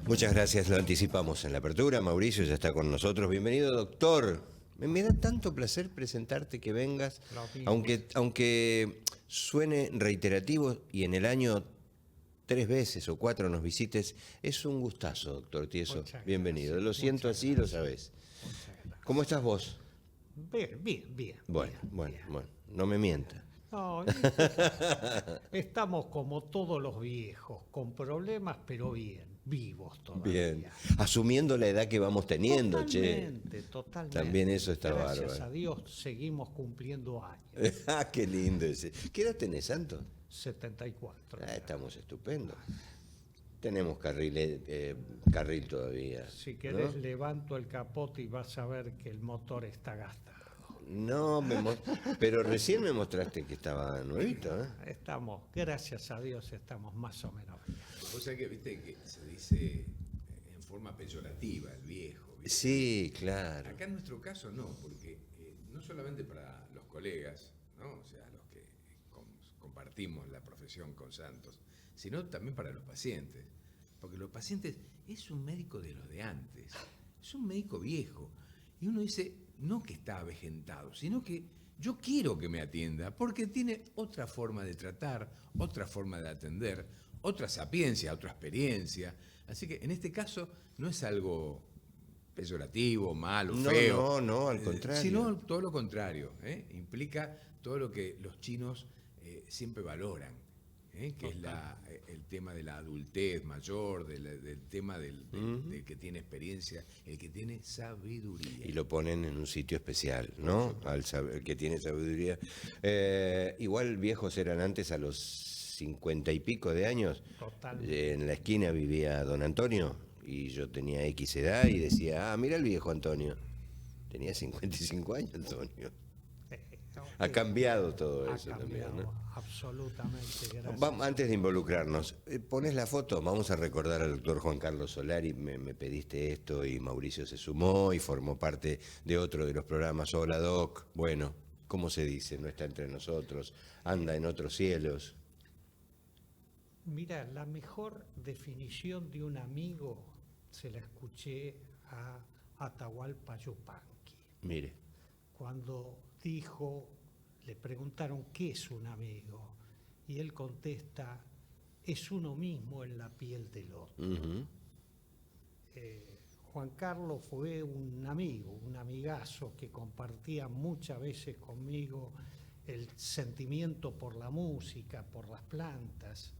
Muchas gracias, lo anticipamos en la apertura. Mauricio ya está con nosotros. Bienvenido, doctor. Me da tanto placer presentarte que vengas, aunque suene reiterativo y en el año 3 veces o 4 nos visites, es un gustazo, doctor Tieso. Bienvenido. Gracias, Lo siento así, lo sabés. ¿Cómo estás vos? Bien. Bueno, no me mienta. No, estamos como todos los viejos, con problemas, pero bien, vivos todavía. Bien, asumiendo la edad que vamos teniendo, Totalmente. También eso está bárbaro. Gracias a Dios seguimos cumpliendo años. Ah, qué lindo ese. ¿Qué edad tenés, Santo? 74. Estamos estupendos. Tenemos carril todavía. Si querés, ¿no? levanto el capote y vas a ver que el motor está gastado. No, pero recién me mostraste que estaba nuevito, ¿eh? Estamos, gracias a Dios, estamos más o menos bien. O sea que, viste, que se dice en forma peyorativa el viejo. ¿viste? Sí, claro. Acá en nuestro caso no, porque no solamente para los colegas, ¿no? O sea, los que compartimos la profesión con Santos, sino también para los pacientes. Porque los pacientes es un médico de los de antes, es un médico viejo. Y uno dice, no que está avejentado, sino que yo quiero que me atienda, porque tiene otra forma de tratar, otra forma de atender, otra sapiencia, otra experiencia. Así que en este caso no es algo peyorativo, malo, feo. No, al contrario. Sino todo lo contrario. Implica todo lo que los chinos siempre valoran. Que es el tema de la adultez mayor, del tema del que tiene experiencia, el que tiene sabiduría. Y lo ponen en un sitio especial, ¿no? El que tiene sabiduría. Igual viejos eran antes a los 50 y pico de años. Totalmente. En la esquina vivía don Antonio y yo tenía X edad y decía, mira el viejo Antonio. Tenía 55 años Antonio. Ha cambiado todo eso también, ¿no? Absolutamente, gracias. Antes de involucrarnos, pones la foto, vamos a recordar al doctor Juan Carlos Solari, me pediste esto y Mauricio se sumó y formó parte de otro de los programas. Hola Doc, bueno, ¿cómo se dice? No está entre nosotros, anda en otros cielos. Mira, la mejor definición de un amigo se la escuché a Atahualpa Yupanqui. Mire. Cuando dijo, le preguntaron qué es un amigo, y él contesta, es uno mismo en la piel del otro. Juan Carlos fue un amigo, un amigazo que compartía muchas veces conmigo el sentimiento por la música, por las plantas.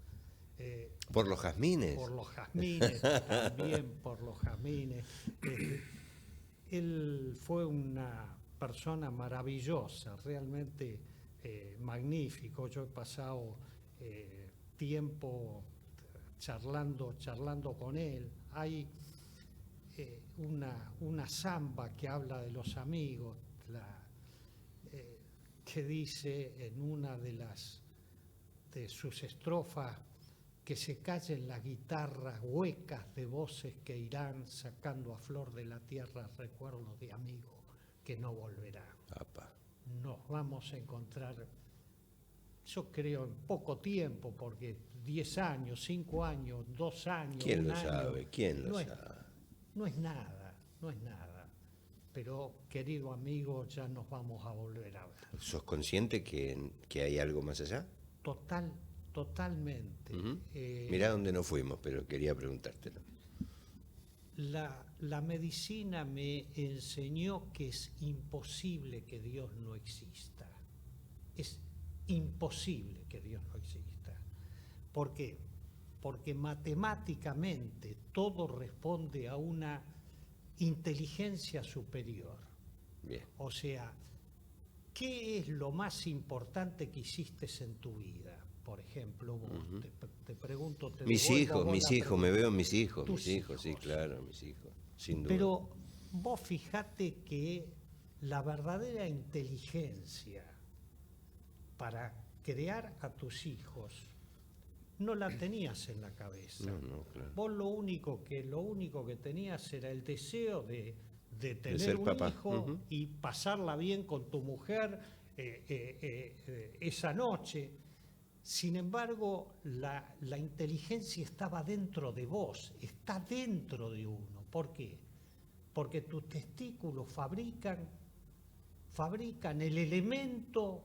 ¿Por los jazmines? Por los jazmines, también por los jazmines. Él fue una persona maravillosa, realmente magnífico. Yo he pasado tiempo charlando con él. Hay una samba que habla de los amigos, que dice en una de sus estrofas que se callen las guitarras huecas de voces que irán sacando a flor de la tierra recuerdos de amigos que no volverán. Apa. Nos vamos a encontrar, yo creo, en poco tiempo, porque 10 años, 5 años, 2 años, ¿Quién un lo año, sabe? ¿Quién lo sabe? No es nada. Pero, querido amigo, ya nos vamos a volver a ver. ¿Sos consciente que hay algo más allá? Totalmente. Mirá dónde no fuimos, pero quería preguntártelo. La medicina me enseñó que es imposible que Dios no exista. Es imposible que Dios no exista. ¿Por qué? Porque matemáticamente todo responde a una inteligencia superior. Bien. O sea, ¿qué es lo más importante que hiciste en tu vida? Por ejemplo, vos, te pregunto... Mis hijos, me veo en mis hijos, sí, claro, mis hijos, sin duda. Pero vos fijate que la verdadera inteligencia para crear a tus hijos no la tenías en la cabeza. No, claro. Vos lo único que tenías era el deseo de tener ser un papá. hijo y pasarla bien con tu mujer esa noche. Sin embargo, la inteligencia estaba dentro de vos, está dentro de uno. ¿Por qué? Porque tus testículos fabrican el elemento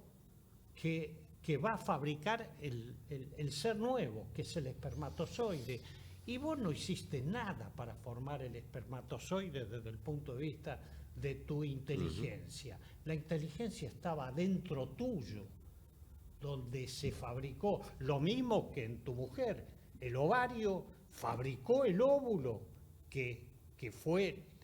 que va a fabricar el ser nuevo, que es el espermatozoide. Y vos no hiciste nada para formar el espermatozoide desde el punto de vista de tu inteligencia. La inteligencia estaba dentro tuyo, donde se fabricó. Lo mismo que en tu mujer. El ovario fabricó el óvulo que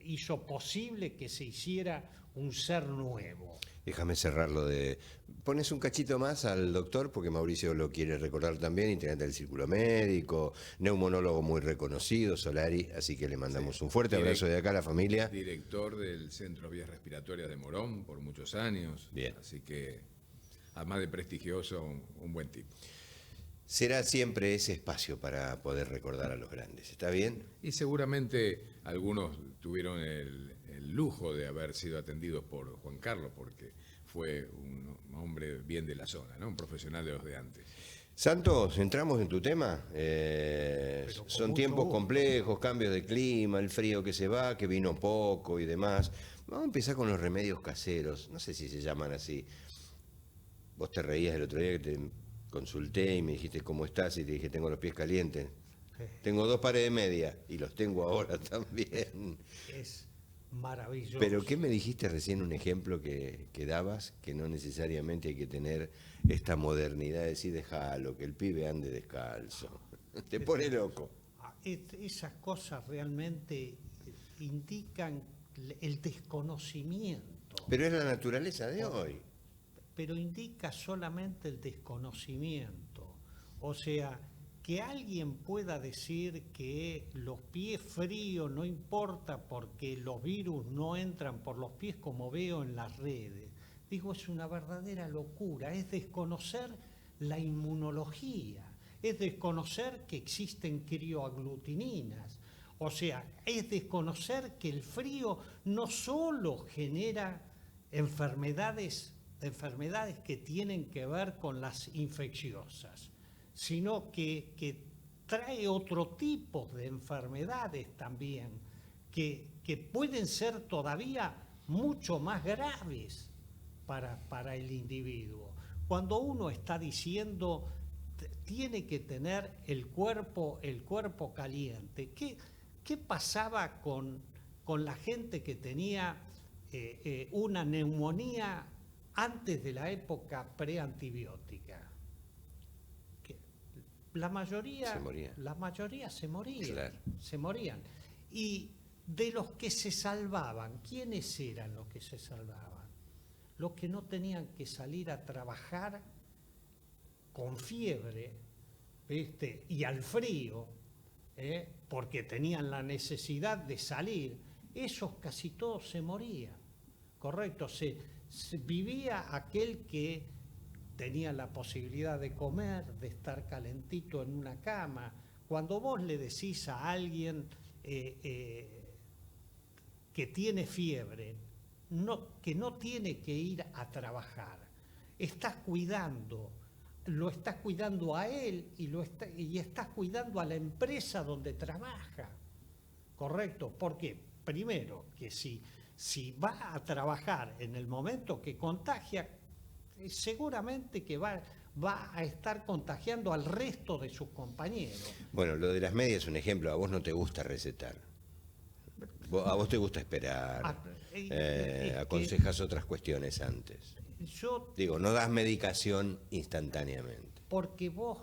hizo posible que se hiciera un ser nuevo. Déjame cerrarlo de... Pones un cachito más al doctor, porque Mauricio lo quiere recordar también, integrante del Círculo Médico, neumonólogo muy reconocido, Solari, así que le mandamos un fuerte abrazo de acá a la familia. Director del Centro Vías Respiratorias de Morón por muchos años. Bien. Así que, además de prestigioso, un buen tipo. Será siempre ese espacio para poder recordar a los grandes, ¿está bien? Y seguramente algunos tuvieron el lujo de haber sido atendidos por Juan Carlos, porque fue un hombre bien de la zona, ¿no? Un profesional de los de antes. Santos, entramos en tu tema. Son tiempos gusto. complejos, cambios de clima, el frío que se va, que vino poco y demás. Vamos a empezar con los remedios caseros, no sé si se llaman así. Vos te reías el otro día que te consulté y me dijiste cómo estás y te dije tengo los pies calientes. Tengo 2 pares de media y los tengo ahora también. Es maravilloso. Pero ¿qué me dijiste recién un ejemplo que dabas? Que no necesariamente hay que tener esta modernidad de decir déjalo, que el pibe ande descalzo. Te pone loco. Esas cosas realmente indican el desconocimiento. Pero es la naturaleza de hoy. Pero indica solamente el desconocimiento. O sea, que alguien pueda decir que los pies fríos no importa porque los virus no entran por los pies como veo en las redes. Digo, es una verdadera locura, es desconocer la inmunología, es desconocer que existen crioaglutininas. O sea, es desconocer que el frío no solo genera enfermedades que tienen que ver con las infecciosas, sino que trae otro tipo de enfermedades también, que pueden ser todavía mucho más graves para el individuo. Cuando uno está diciendo tiene que tener el cuerpo caliente, ¿qué pasaba con la gente que tenía una neumonía antes de la época preantibiótica? La mayoría se moría. Claro. Se morían. Y de los que se salvaban, ¿quiénes eran los que se salvaban? Los que no tenían que salir a trabajar con fiebre, ¿viste? Y al frío, porque tenían la necesidad de salir. Esos casi todos se morían, ¿correcto? Se vivía aquel que tenía la posibilidad de comer, de estar calentito en una cama. Cuando vos le decís a alguien que tiene fiebre, que no tiene que ir a trabajar, lo estás cuidando a él y estás cuidando a la empresa donde trabaja, ¿correcto? Porque primero, que si va a trabajar en el momento que contagia, seguramente que va a estar contagiando al resto de sus compañeros. Bueno, lo de las medias es un ejemplo. A vos no te gusta recetar. A vos te gusta esperar. Aconsejas otras cuestiones antes. Digo, no das medicación instantáneamente. Porque vos,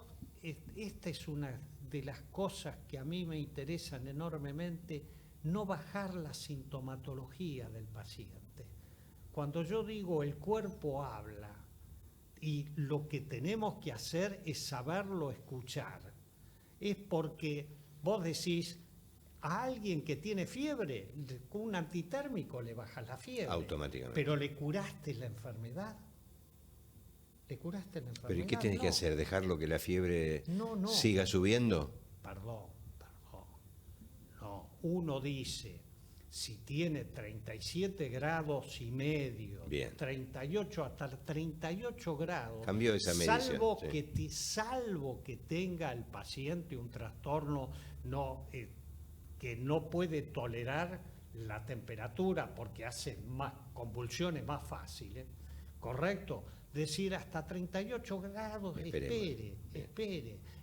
esta es una de las cosas que a mí me interesan enormemente, no bajar la sintomatología del paciente. Cuando yo digo el cuerpo habla, y lo que tenemos que hacer es saberlo escuchar, es porque vos decís a alguien que tiene fiebre, con un antitérmico le bajas la fiebre. Automáticamente. Pero le curaste la enfermedad. ¿Le curaste la enfermedad? ¿Pero y qué tenés que hacer? ¿Dejarlo que la fiebre No. siga subiendo? Perdón. No, uno dice, si tiene 37 grados y medio, Bien. 38 hasta 38 grados, Cambió esa medición, salvo, sí. salvo que tenga el paciente un trastorno que no puede tolerar la temperatura porque hace más convulsiones más fáciles, ¿correcto? Decir hasta 38 grados, espere.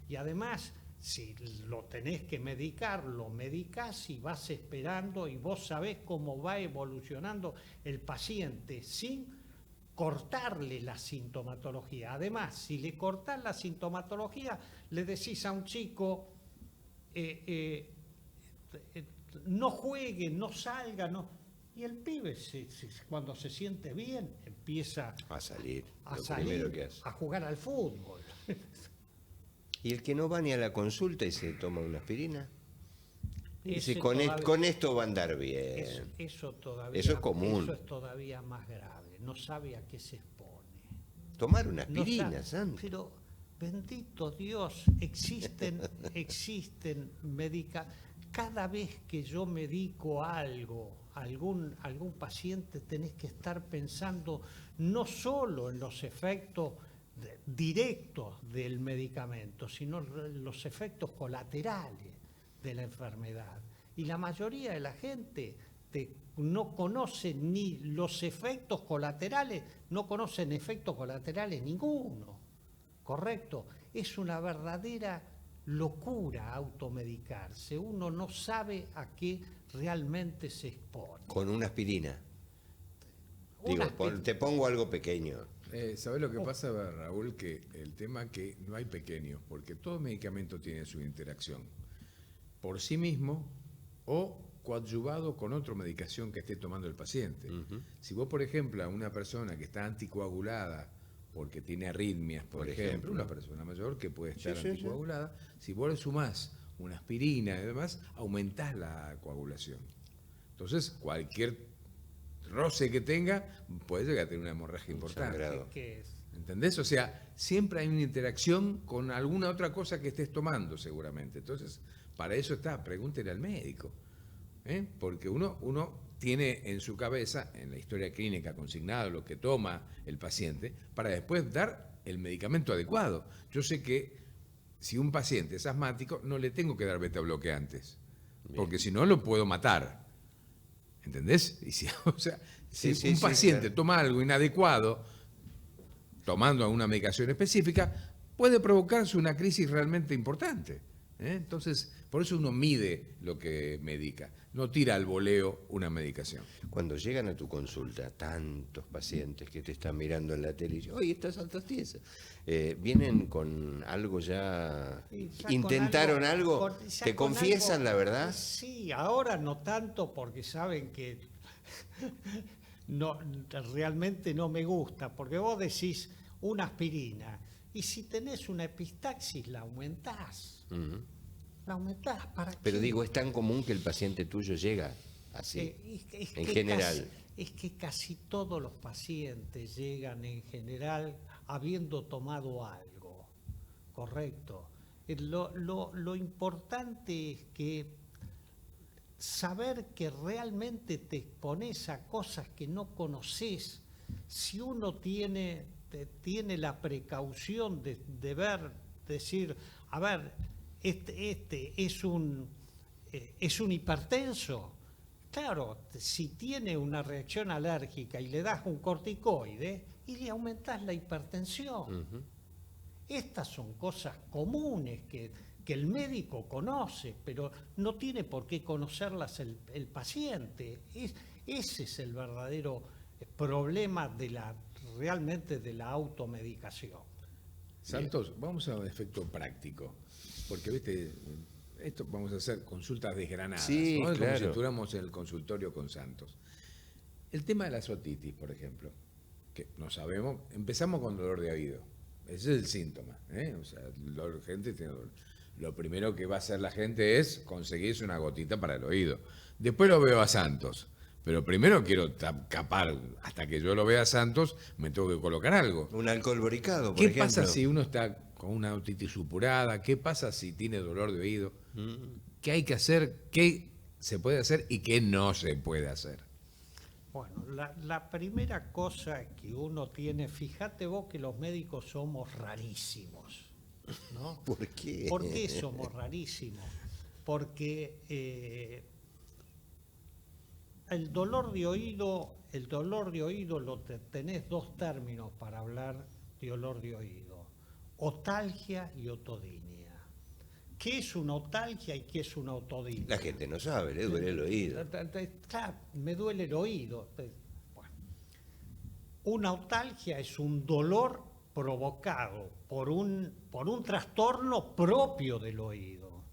Y además, si lo tenés que medicar, lo medicás y vas esperando y vos sabés cómo va evolucionando el paciente sin cortarle la sintomatología. Además, si le cortás la sintomatología, le decís a un chico, no juegue, no salga, no. Y el pibe, cuando se siente bien, empieza A salir. a Lo salir, primero que hace. a jugar al fútbol. ¿Y el que no va ni a la consulta y se toma una aspirina? Dice, Ese con todavía- esto va a andar bien. Eso todavía, Eso es común. Eso es todavía más grave. No sabe a qué se expone. Tomar una No aspirina, sabe. Santo. Pero, bendito Dios, existen cada vez que yo medico algo, algún paciente, tenés que estar pensando no solo en los efectos directos del medicamento, sino los efectos colaterales de la enfermedad. Y la mayoría de la gente no conoce ni los efectos colaterales, no conocen efectos colaterales ninguno, ¿correcto? Es una verdadera locura automedicarse. Uno no sabe a qué realmente se expone. Con una aspirina. Una Digo, te pongo algo pequeño. ¿Sabés lo que pasa, Raúl? Que el tema que no hay pequeños, porque todo medicamento tiene su interacción por sí mismo o coadyuvado con otra medicación que esté tomando el paciente. Si vos, por ejemplo, a una persona que está anticoagulada porque tiene arritmias, por ejemplo, una persona mayor que puede estar anticoagulada, si vos le sumás una aspirina y demás, aumentás la coagulación. Entonces, cualquier roce que tenga puede llegar a tener una hemorragia importante. sangrado. ¿Qué es? ¿Entendés? O sea, siempre hay una interacción con alguna otra cosa que estés tomando, seguramente. Entonces, para eso está, pregúntele al médico. Porque uno tiene en su cabeza, en la historia clínica consignado lo que toma el paciente, para después dar el medicamento adecuado. Yo sé que si un paciente es asmático, no le tengo que dar beta-bloqueantes, porque si no lo puedo matar. ¿Entendés? Y si un paciente toma algo inadecuado, tomando una medicación específica, puede provocarse una crisis realmente importante. Entonces, por eso uno mide lo que medica, no tira al voleo una medicación. Cuando llegan a tu consulta tantos pacientes que te están mirando en la tele y dicen, oye, estás altas tiesas, ¿vienen con algo ya? ¿Intentaron algo? ¿Te confiesan la verdad? Sí, ahora no tanto porque saben que no, realmente no me gusta, porque vos decís una aspirina y si tenés una epistaxis la aumentás. La aumentás, ¿para qué? Pero digo, es tan común que el paciente tuyo llega así, en general. Es que casi todos los pacientes llegan en general habiendo tomado algo, correcto. Lo importante es que saber que realmente te expones a cosas que no conoces. Si uno tiene la precaución de ver, decir, a ver, este es un hipertenso. Claro, si tiene una reacción alérgica y le das un corticoide y le aumentás la hipertensión. Estas son cosas comunes que el médico conoce, pero no tiene por qué conocerlas el paciente. Ese es el verdadero problema realmente de la automedicación. Santos, vamos a un efecto práctico, porque viste, esto vamos a hacer consultas desgranadas, sí, ¿no? Claro. Como si estuviéramos en el consultorio con Santos. El tema de la otitis, por ejemplo, que no sabemos, empezamos con dolor de oído, ese es el síntoma, o sea, la gente tiene dolor. Lo primero que va a hacer la gente es conseguirse una gotita para el oído. Después lo veo a Santos. Pero primero quiero tapar, hasta que yo lo vea a Santos, me tengo que colocar algo. Un alcohol boricado, por ¿Qué ejemplo. pasa si uno está con una otitis supurada? ¿Qué pasa si tiene dolor de oído? ¿Qué hay que hacer? ¿Qué se puede hacer y qué no se puede hacer? Bueno, la primera cosa que uno tiene, fíjate vos que los médicos somos rarísimos, ¿no? ¿Por qué? ¿Por qué somos rarísimos? Porque el dolor de oído tenés dos términos para hablar de dolor de oído: otalgia y otodinia. ¿Qué es una otalgia y qué es una otodinia? La gente no sabe, le duele el oído. Claro, me duele el oído. Bueno, una otalgia es un dolor provocado por un trastorno propio del oído.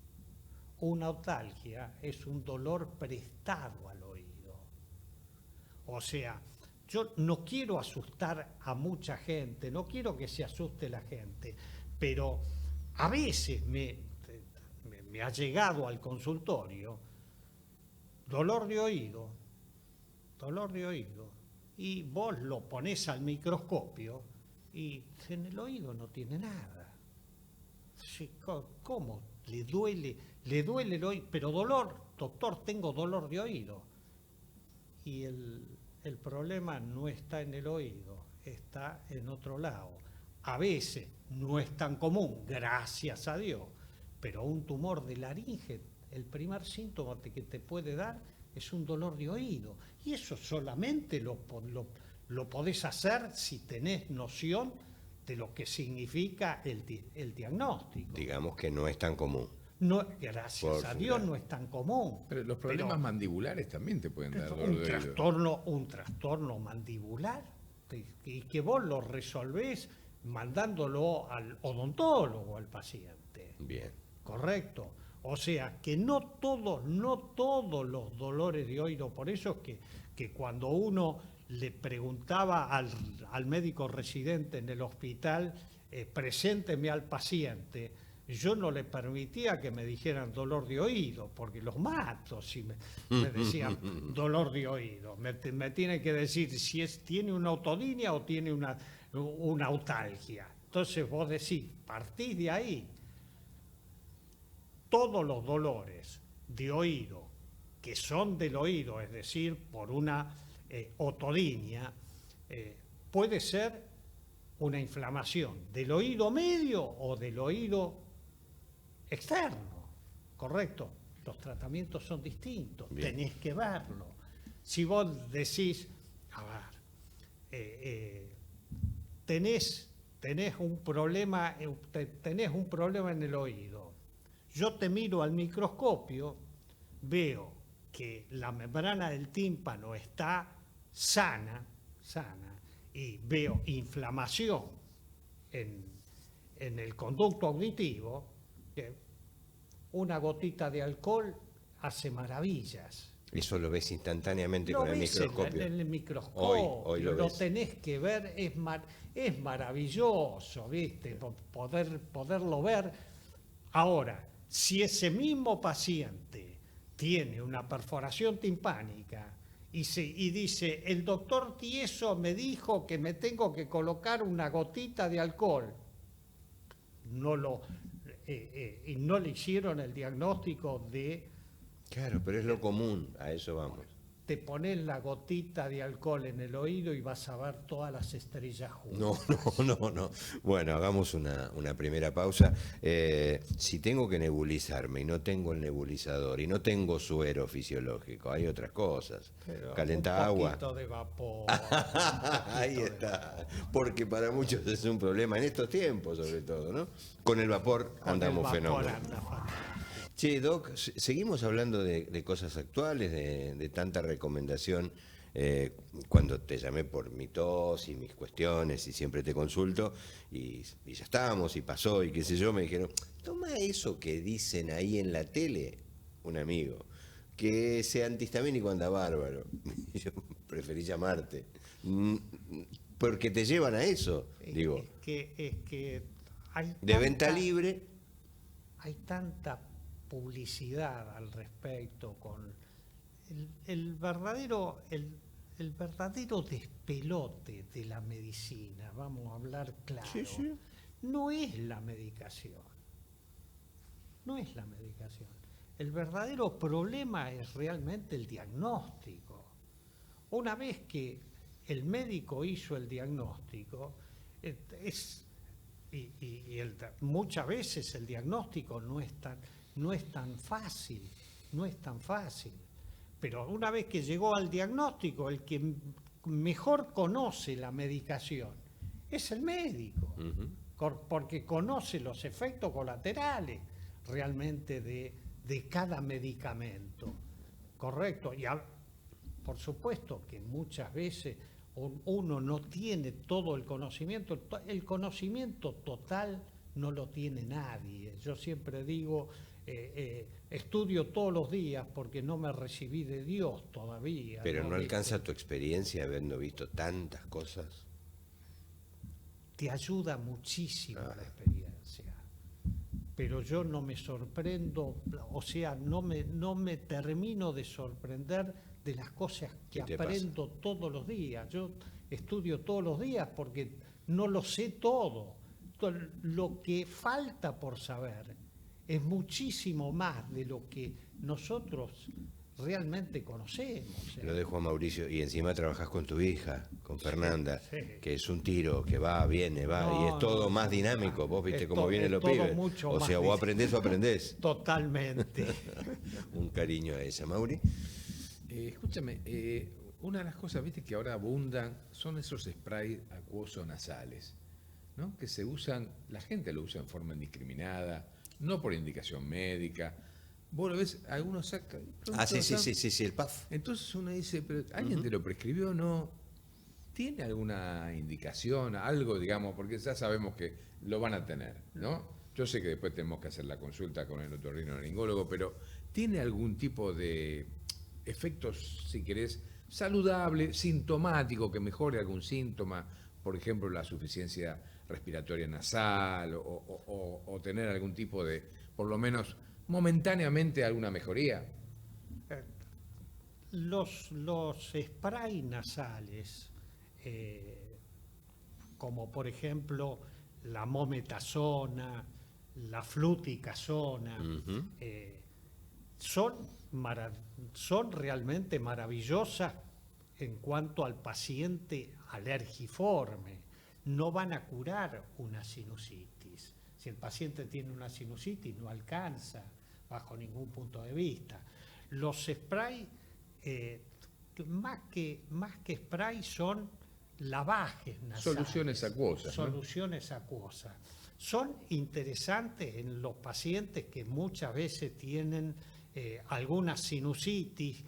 Una otalgia es un dolor prestado al oído. O sea, yo no quiero asustar a mucha gente, no quiero que se asuste la gente, pero a veces me ha llegado al consultorio dolor de oído, y vos lo ponés al microscopio y en el oído no tiene nada. ¿Cómo? Le duele el oído, pero dolor, doctor, tengo dolor de oído. Y el problema no está en el oído, está en otro lado. A veces no es tan común, gracias a Dios, pero un tumor de laringe, el primer síntoma que te puede dar es un dolor de oído. Y eso solamente lo podés hacer si tenés noción de lo que significa el diagnóstico. Digamos que no es tan común. No, gracias a Dios no es tan común. Pero los problemas mandibulares también te pueden dar dolor de oído. Un trastorno mandibular, y que vos lo resolvés mandándolo al odontólogo, al paciente. Bien. Correcto. O sea, que no todos los dolores de oído, por eso es que cuando uno le preguntaba al médico residente en el hospital, presénteme al paciente, yo no le permitía que me dijeran dolor de oído, porque los mato si me decían dolor de oído. Me tiene que decir si tiene una otodinia o tiene una otalgia. Entonces vos decís, partís de ahí. Todos los dolores de oído que son del oído, es decir, por una otodinia, puede ser una inflamación del oído medio o del oído externo, ¿correcto? Los tratamientos son distintos, bien, tenés que verlo. Si vos decís, a ver, tenés un problema en el oído, yo te miro al microscopio, veo que la membrana del tímpano está sana, y veo inflamación en el conducto auditivo, que una gotita de alcohol hace maravillas. Eso lo ves instantáneamente Lo con el ves microscopio. en el microscopio, Hoy lo ves. tenés que ver, es maravilloso, ¿viste? Poderlo ver. Ahora, si ese mismo paciente tiene una perforación timpánica y dice, el doctor Tieso me dijo que me tengo que colocar una gotita de alcohol, y no le hicieron el diagnóstico de... Claro, pero es lo común, a eso vamos. Te pones la gotita de alcohol en el oído y vas a ver todas las estrellas juntas. No. Bueno, hagamos una primera pausa. Si tengo que nebulizarme y no tengo el nebulizador y no tengo suero fisiológico, hay otras cosas. Pero Calenta agua. Un poquito de vapor. Ahí está. Porque para muchos es un problema en estos tiempos, sobre todo, ¿no? Con el vapor andamos fenómenos. Che, Doc, seguimos hablando de cosas actuales, de tanta recomendación. Cuando te llamé por mi tos y mis cuestiones y siempre te consulto y ya estamos y pasó y qué sé yo, me dijeron, toma eso que dicen ahí en la tele, un amigo, que ese antihistamínico anda bárbaro. Yo preferí llamarte, porque te llevan a eso, digo. Es que hay de venta libre. Hay tanta publicidad al respecto, con el verdadero despelote de la medicina, vamos a hablar claro. No es la medicación. El verdadero problema es realmente el diagnóstico. Una vez que el médico hizo el diagnóstico, muchas veces el diagnóstico no es tan fácil, Pero una vez que llegó al diagnóstico, el que mejor conoce la medicación es el médico, porque conoce los efectos colaterales realmente de cada medicamento, ¿correcto? Por supuesto que muchas veces uno no tiene todo el conocimiento total no lo tiene nadie. Yo siempre digo, estudio todos los días porque no me recibí de Dios todavía. Pero no ¿Viste? alcanza tu experiencia habiendo visto tantas cosas. Te ayuda muchísimo la experiencia. Pero yo no me sorprendo, o sea, no me termino de sorprender de las cosas que aprendo todos los días. Yo estudio todos los días porque no lo sé todo. Lo que falta por saber es muchísimo más de lo que nosotros realmente conocemos. Lo dejo a Mauricio. Y encima trabajás con tu hija, con Fernanda, sí. que es un tiro, que va, viene, y es todo más dinámico. Vos viste cómo vienen los pibes. O sea, vos aprendés o aprendés. Totalmente. Un cariño a esa, Mauri. Escúchame, una de las cosas, viste, que ahora abundan son esos sprays acuosos nasales, ¿no? Que se usan, la gente lo usa en forma indiscriminada, no por indicación médica. Vos lo ves, algunos sacan. Sí, el PAF. Entonces uno dice, pero ¿alguien te lo prescribió o no? ¿Tiene alguna indicación, algo, digamos? Porque ya sabemos que lo van a tener, ¿no? Yo sé que después tenemos que hacer la consulta con el otorrinolaringólogo, pero ¿tiene algún tipo de efectos, si querés, saludable, sintomático, que mejore algún síntoma? Por ejemplo, la suficiencia respiratoria nasal o tener algún tipo de, por lo menos momentáneamente, alguna mejoría. Los sprays nasales, como por ejemplo la mometasona, la fluticasona, son realmente maravillosas en cuanto al paciente alergiforme. No van a curar una sinusitis. Si el paciente tiene una sinusitis, no alcanza bajo ningún punto de vista. Los sprays, más que sprays, son lavajes nasales. Soluciones acuosas. Soluciones acuosas. Son interesantes en los pacientes que muchas veces tienen alguna sinusitis,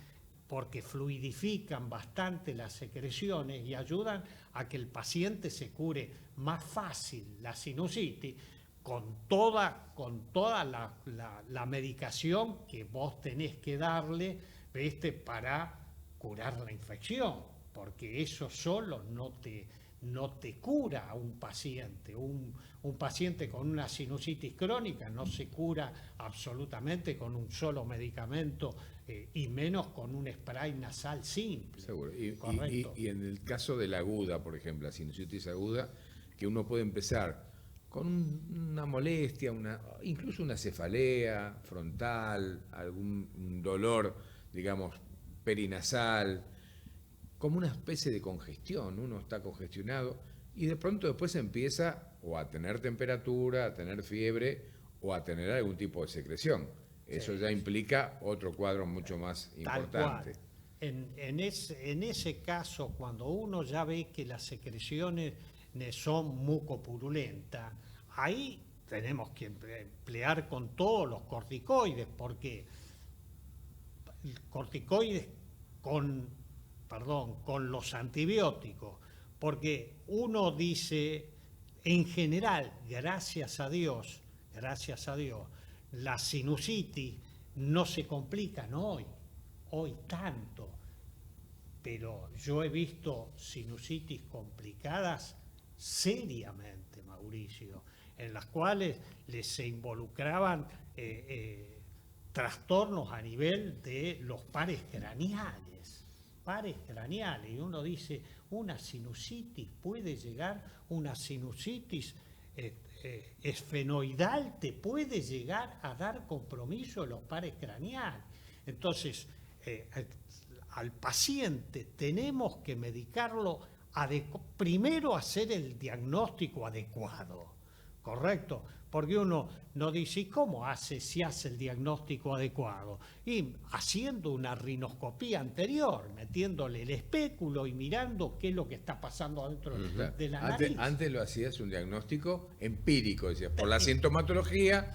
porque fluidifican bastante las secreciones y ayudan a que el paciente se cure más fácil la sinusitis con toda la medicación que vos tenés que darle, ¿viste?, para curar la infección, porque eso solo no te cura a un paciente. Un paciente con una sinusitis crónica no se cura absolutamente con un solo medicamento, y menos con un spray nasal simple. Seguro. Y en el caso de la aguda, por ejemplo, la sinusitis aguda, que uno puede empezar con una molestia, incluso una cefalea frontal, algún dolor, digamos, perinasal, como una especie de congestión. Uno está congestionado y de pronto después empieza o a tener temperatura, a tener fiebre o a tener algún tipo de secreción. Eso ya implica otro cuadro mucho más importante. En ese caso, cuando uno ya ve que las secreciones son mucopurulentas, ahí tenemos que emplear con todos los corticoides, porque corticoides con los antibióticos, porque uno dice, en general, gracias a Dios, las sinusitis no se complican hoy tanto, pero yo he visto sinusitis complicadas seriamente, Mauricio, en las cuales se involucraban trastornos a nivel de los pares craneales, y uno dice, una sinusitis puede llegar, una sinusitis esfenoidal te puede llegar a dar compromiso de los pares craneales. Entonces, al paciente tenemos que medicarlo, primero hacer el diagnóstico adecuado, ¿correcto? Porque uno no dice, ¿y cómo si hace el diagnóstico adecuado? Y haciendo una rinoscopía anterior, metiéndole el espéculo y mirando qué es lo que está pasando dentro de la nariz. Antes lo hacías un diagnóstico empírico, decías, por la sintomatología,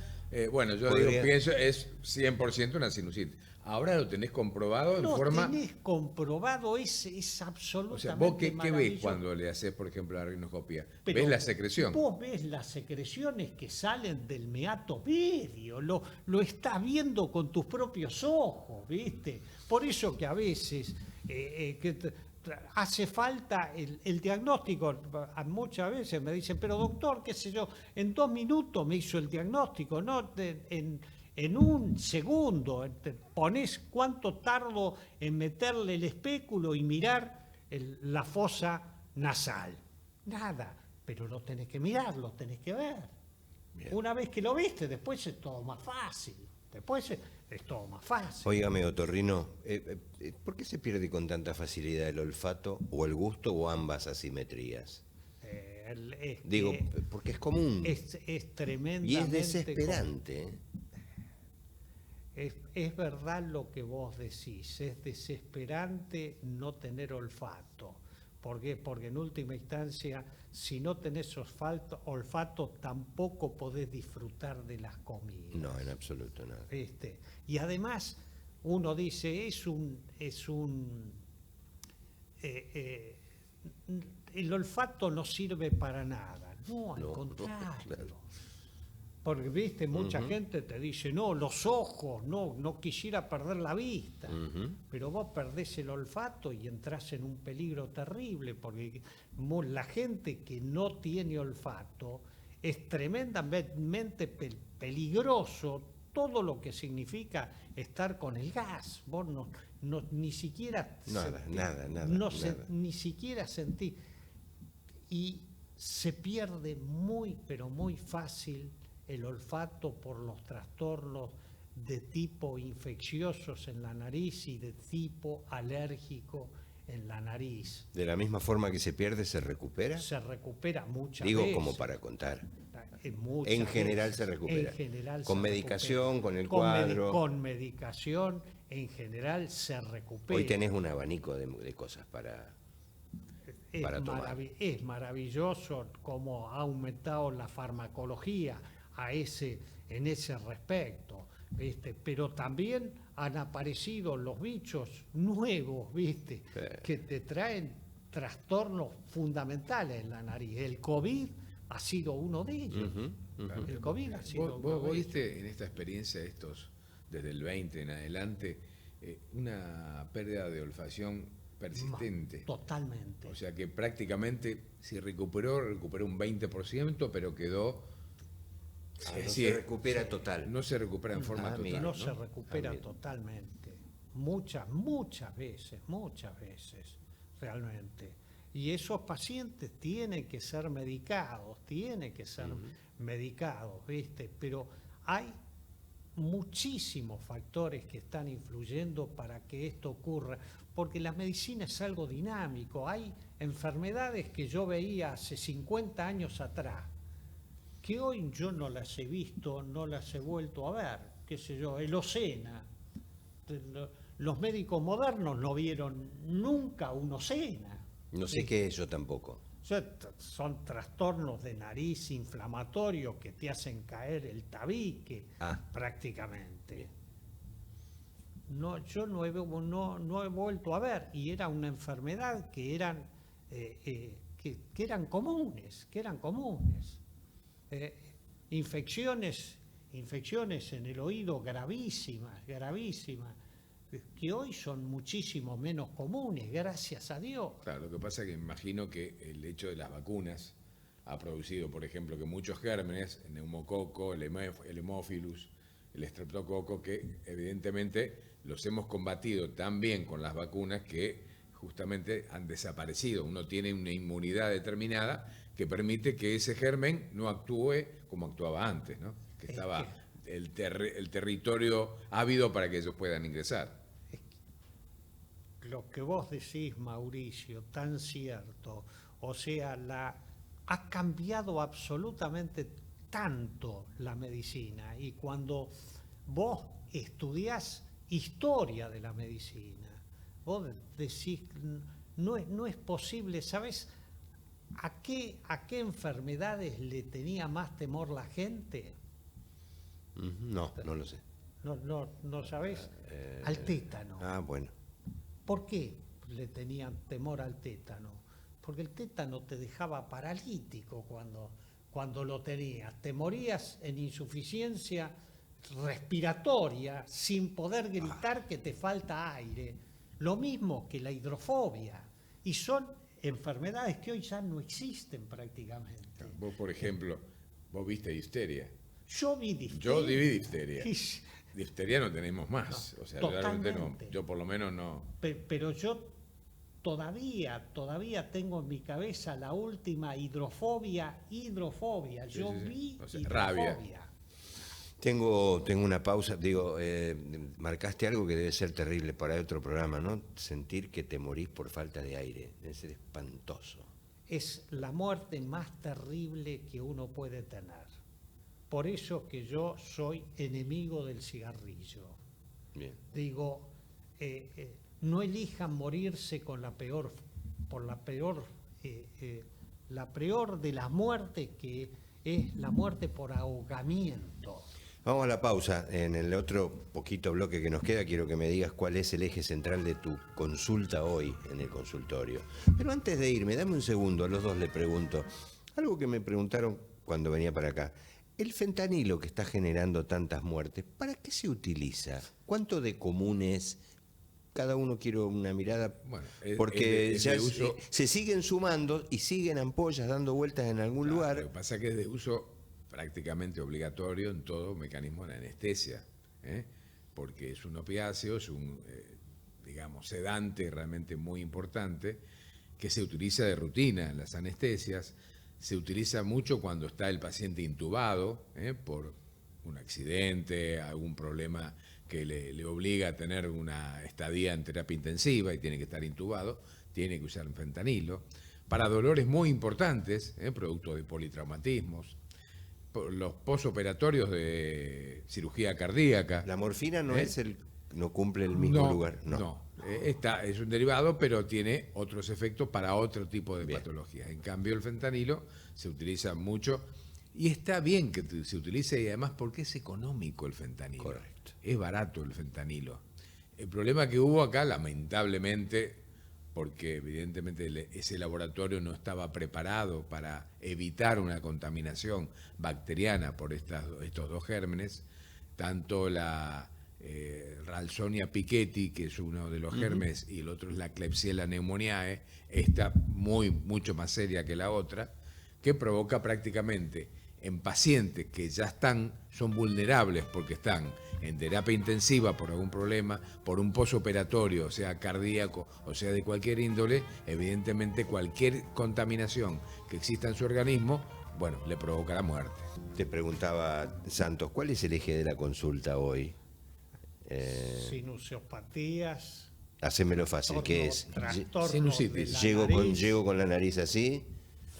bueno, yo pienso, es 100% una sinusitis. Ahora lo tenés comprobado en forma... No tenés comprobado, es absolutamente. O sea, ¿vos qué ves cuando le haces, por ejemplo, la rinoscopía? ¿Ves la secreción? Vos ves las secreciones que salen del meato medio, lo estás viendo con tus propios ojos, ¿viste? Por eso que a veces hace falta el diagnóstico. Muchas veces me dicen, pero doctor, qué sé yo, en 2 minutos me hizo el diagnóstico, ¿no? En 1 segundo, ponés cuánto tardo en meterle el espéculo y mirar la fosa nasal. Nada, pero lo tenés que mirar, lo tenés que ver. Bien. Una vez que lo viste, después es todo más fácil. Es todo más fácil. Óigame, otorrino, ¿por qué se pierde con tanta facilidad el olfato o el gusto o ambas asimetrías? Digo, porque es común. Es tremendamente. Y es desesperante. Es verdad lo que vos decís, es desesperante no tener olfato. ¿Por qué? Porque en última instancia, si no tenés olfato, tampoco podés disfrutar de las comidas. No, en absoluto nada. Y además, uno dice, el olfato no sirve para nada. No, al contrario. Claro. Porque, viste, mucha gente te dice, no, los ojos, no quisiera perder la vista. Pero vos perdés el olfato y entrás en un peligro terrible, porque la gente que no tiene olfato es tremendamente peligroso todo lo que significa estar con el gas. Vos ni siquiera... Ni siquiera sentís. Y se pierde muy, pero muy fácil el olfato por los trastornos de tipo infecciosos en la nariz y de tipo alérgico en la nariz. ¿De la misma forma que se pierde, se recupera? Se recupera muchas veces. Digo, como para contar. En general se recupera. En general con medicación, con el cuadro. Con medicación, en general se recupera. Hoy tenés un abanico de cosas para tomar. Es maravilloso cómo ha aumentado la farmacología en ese respecto, ¿viste? Pero también han aparecido los bichos nuevos, ¿viste? Que te traen trastornos fundamentales en la nariz. El COVID ha sido uno de ellos. El COVID ha sido uno de ellos. ¿Vos viste en esta experiencia desde el 20 en adelante una pérdida de olfacción persistente? Totalmente. O sea que prácticamente si recuperó un 20%, pero quedó... no se recupera total. No se recupera en forma total. No se recupera totalmente. Muchas veces, realmente. Y esos pacientes tienen que ser medicados, ¿viste? Pero hay muchísimos factores que están influyendo para que esto ocurra, porque la medicina es algo dinámico. Hay enfermedades que yo veía hace 50 años atrás, que hoy yo no las he visto, no las he vuelto a ver, qué sé yo, el Osena. Los médicos modernos no vieron nunca un Osena. No sé qué es yo tampoco. Son trastornos de nariz inflamatorios que te hacen caer el tabique, prácticamente. No, yo no he vuelto a ver, y era una enfermedad que eran comunes. Infecciones en el oído gravísimas, que hoy son muchísimo menos comunes, gracias a Dios. Claro, lo que pasa es que imagino que el hecho de las vacunas ha producido, por ejemplo, que muchos gérmenes, el neumococo, el hemófilus, el estreptococo, que evidentemente los hemos combatido tan bien con las vacunas que justamente han desaparecido. Uno tiene una inmunidad determinada que permite que ese germen no actúe como actuaba antes, ¿no? Que estaba el territorio ávido para que ellos puedan ingresar. Lo que vos decís, Mauricio, tan cierto. O sea, ha cambiado absolutamente tanto la medicina. Y cuando vos estudiás historia de la medicina, vos decís, no es posible, ¿sabés a qué enfermedades le tenía más temor la gente? No lo sé. ¿No sabés? Al tétano. Ah, bueno. ¿Por qué le tenían temor al tétano? Porque el tétano te dejaba paralítico cuando lo tenías. Te morías en insuficiencia respiratoria sin poder gritar que te falta aire. Lo mismo que la hidrofobia. Y son enfermedades que hoy ya no existen prácticamente. Vos, por ejemplo, vos viste difteria. Yo vi difteria. Yo vi difteria. Difteria no tenemos más. No, o sea, realmente no. totalmente. Yo por lo menos no. Pero yo todavía tengo en mi cabeza la última hidrofobia. Yo vi O sea, hidrofobia. rabia. Tengo una pausa, digo, marcaste algo que debe ser terrible para otro programa, ¿no? Sentir que te morís por falta de aire, debe ser espantoso. Es la muerte más terrible que uno puede tener. Por eso que yo soy enemigo del cigarrillo. Bien. Digo, no elijan morirse con la peor de las muertes, que es la muerte por ahogamiento. Vamos a la pausa. En el otro poquito bloque que nos queda, quiero que me digas cuál es el eje central de tu consulta hoy en el consultorio. Pero antes de irme, dame un segundo, a los dos le pregunto. Algo que me preguntaron cuando venía para acá. El fentanilo que está generando tantas muertes, ¿para qué se utiliza? ¿Cuánto de común es? Cada uno quiero una mirada, Bueno, porque es ya de uso. se siguen sumando y siguen ampollas dando vueltas en algún Claro, lugar. Lo que pasa es que es de uso prácticamente obligatorio en todo mecanismo de anestesia, porque es un opiáceo, es un, digamos, sedante realmente muy importante, que se utiliza de rutina en las anestesias. Se utiliza mucho cuando está el paciente intubado por un accidente, algún problema que le obliga a tener una estadía en terapia intensiva y tiene que estar intubado, tiene que usar fentanilo. Para dolores muy importantes, producto de politraumatismos, los posoperatorios de cirugía cardíaca. La morfina no cumple el mismo lugar. No. Es un derivado, pero tiene otros efectos para otro tipo de patologías. En cambio, el fentanilo se utiliza mucho y está bien que se utilice, y además porque es económico el fentanilo. Correcto. Es barato el fentanilo. El problema que hubo acá, lamentablemente, porque evidentemente ese laboratorio no estaba preparado para evitar una contaminación bacteriana por estos dos gérmenes, tanto la Ralstonia piqueti, que es uno de los gérmenes, y el otro es la Klebsiella pneumoniae, esta mucho más seria que la otra, que provoca prácticamente en pacientes que ya son vulnerables porque están en terapia intensiva por algún problema, por un posoperatorio, o sea cardíaco, o sea de cualquier índole, evidentemente cualquier contaminación que exista en su organismo, bueno, le provoca la muerte. Te preguntaba, Santos, ¿cuál es el eje de la consulta hoy? Sinusopatías. Hacémelo fácil, ¿qué es? Trastornos Sinusitis. de la nariz, Llego con la nariz así.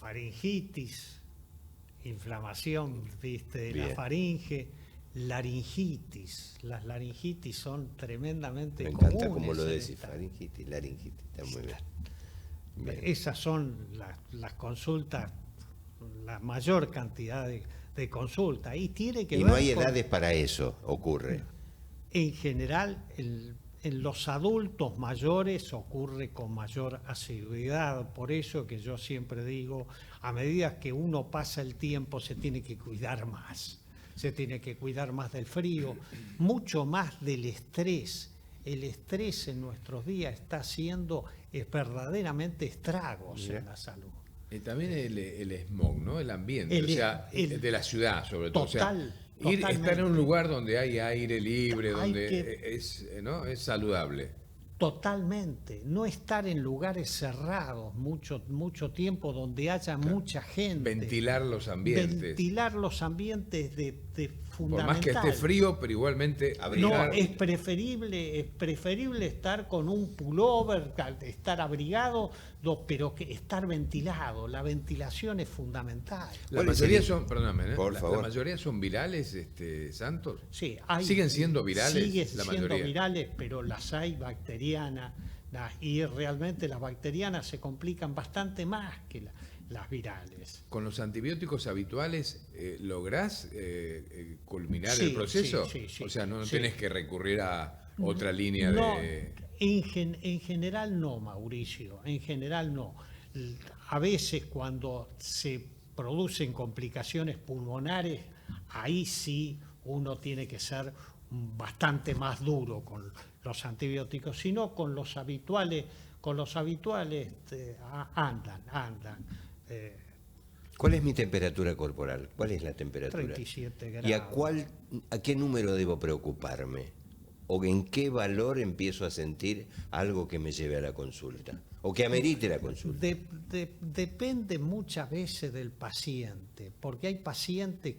faringitis, inflamación, viste, de Bien. la faringe, laringitis. Las laringitis son tremendamente Me comunes. encanta cómo lo en decís, esta. faringitis, laringitis, está muy bien. Bien. Esas son las consultas, la mayor cantidad de consultas. Y tiene que Y ver no hay con- edades para eso, ocurre. En general, en los adultos mayores ocurre con mayor asiduidad. Por eso que yo siempre digo, a medida que uno pasa el tiempo se tiene que cuidar más. Se tiene que cuidar más del frío, mucho más del estrés. El estrés en nuestros días está haciendo verdaderamente estragos Mira. en la salud. Y también el smog, ¿no? El ambiente, El- o sea, el- de la ciudad sobre todo. Total, o sea, estar en totalmente. un lugar donde hay aire libre, Hay donde que- es, ¿no? Es saludable. Totalmente, no estar en lugares cerrados mucho tiempo donde haya mucha gente. Ventilar los ambientes. Ventilar los ambientes de Por fundamental. más que esté frío, pero igualmente No, abrigar. es preferible estar con un pullover, estar abrigado, pero que estar ventilado. La ventilación es fundamental. La ¿Cuál mayoría sería? son, perdóname, Por la favor. mayoría son virales, Santos. Sí, ¿Siguen siendo virales Siguen la siendo mayoría? virales, pero las hay bacterianas. Y realmente las bacterianas se complican bastante más que las virales. ¿Con los antibióticos habituales lográs culminar Sí, el proceso? sí, sí, o sea, no sí. tenés que recurrir a otra línea No, de... en general no, Mauricio, en general no. A veces cuando se producen complicaciones pulmonares, ahí sí uno tiene que ser bastante más duro con los antibióticos, sino con los habituales andan. ¿Cuál es mi temperatura corporal? ¿Cuál es la temperatura? 37 grados. ¿Y a qué número debo preocuparme? ¿O en qué valor empiezo a sentir algo que me lleve a la consulta? ¿O que amerite la consulta? Depende muchas veces del paciente, porque hay pacientes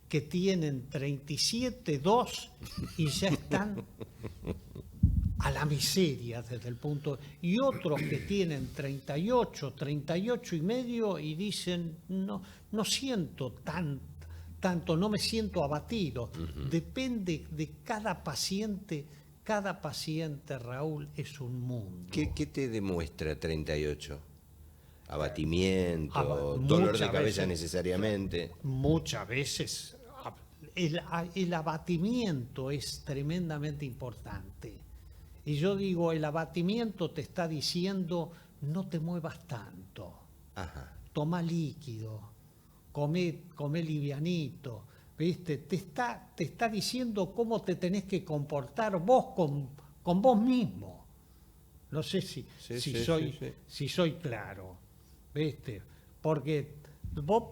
que tienen 37,2 y ya están a la miseria desde el punto, y otros que tienen 38 y medio y dicen no siento tanto, no me siento abatido. Depende de cada paciente, Raúl, es un mundo. ¿Qué te demuestra 38? ¿Abatimiento? ¿Dolor Muchas de cabeza veces. necesariamente? Muchas veces el abatimiento es tremendamente importante. Y yo digo, el abatimiento te está diciendo, no te muevas tanto, Ajá. toma líquido, come livianito, ¿viste? Te está diciendo cómo te tenés que comportar vos con vos mismo. No sé si soy claro, ¿viste? Porque vos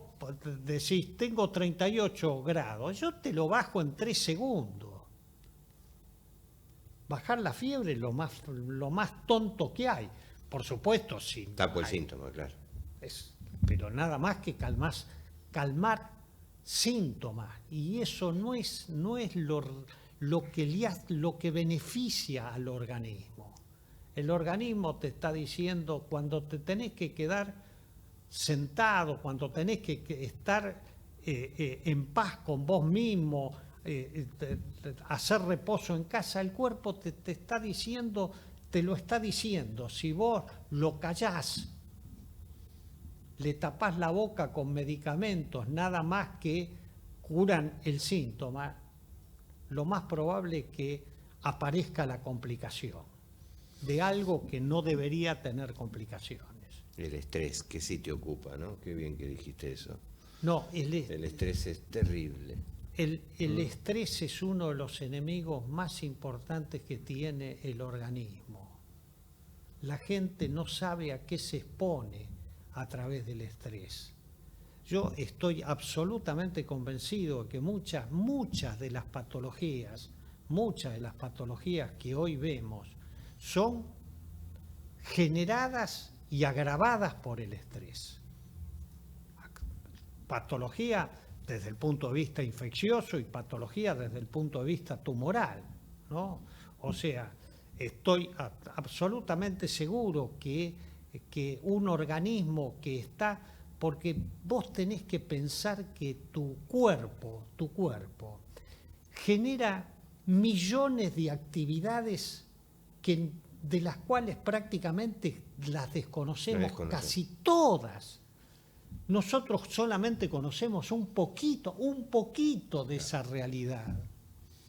decís, tengo 38 grados, yo te lo bajo en 3 segundos. Bajar la fiebre es lo más tonto que hay. Por supuesto, sí. Tapo el síntoma, claro. Pero nada más que calmar síntomas. Y eso no es lo que beneficia al organismo. El organismo te está diciendo, cuando te tenés que quedar sentado, cuando tenés que estar en paz con vos mismo, hacer reposo en casa, el cuerpo te lo está diciendo. Si vos lo callás, le tapás la boca con medicamentos, nada más que curan el síntoma, lo más probable es que aparezca la complicación de algo que no debería tener complicaciones. El estrés, qué sitio ocupa, ¿no? Qué bien que dijiste eso. No, El estrés es terrible. El estrés es uno de los enemigos más importantes que tiene el organismo. La gente no sabe a qué se expone a través del estrés. Yo estoy absolutamente convencido de que muchas de las patologías que hoy vemos son generadas y agravadas por el estrés. Patología desde el punto de vista infeccioso y patología desde el punto de vista tumoral, ¿no? O sea, estoy absolutamente seguro que un organismo que está, porque vos tenés que pensar que tu cuerpo genera millones de actividades de las cuales prácticamente las desconocemos casi todas. Nosotros solamente conocemos un poquito de esa realidad.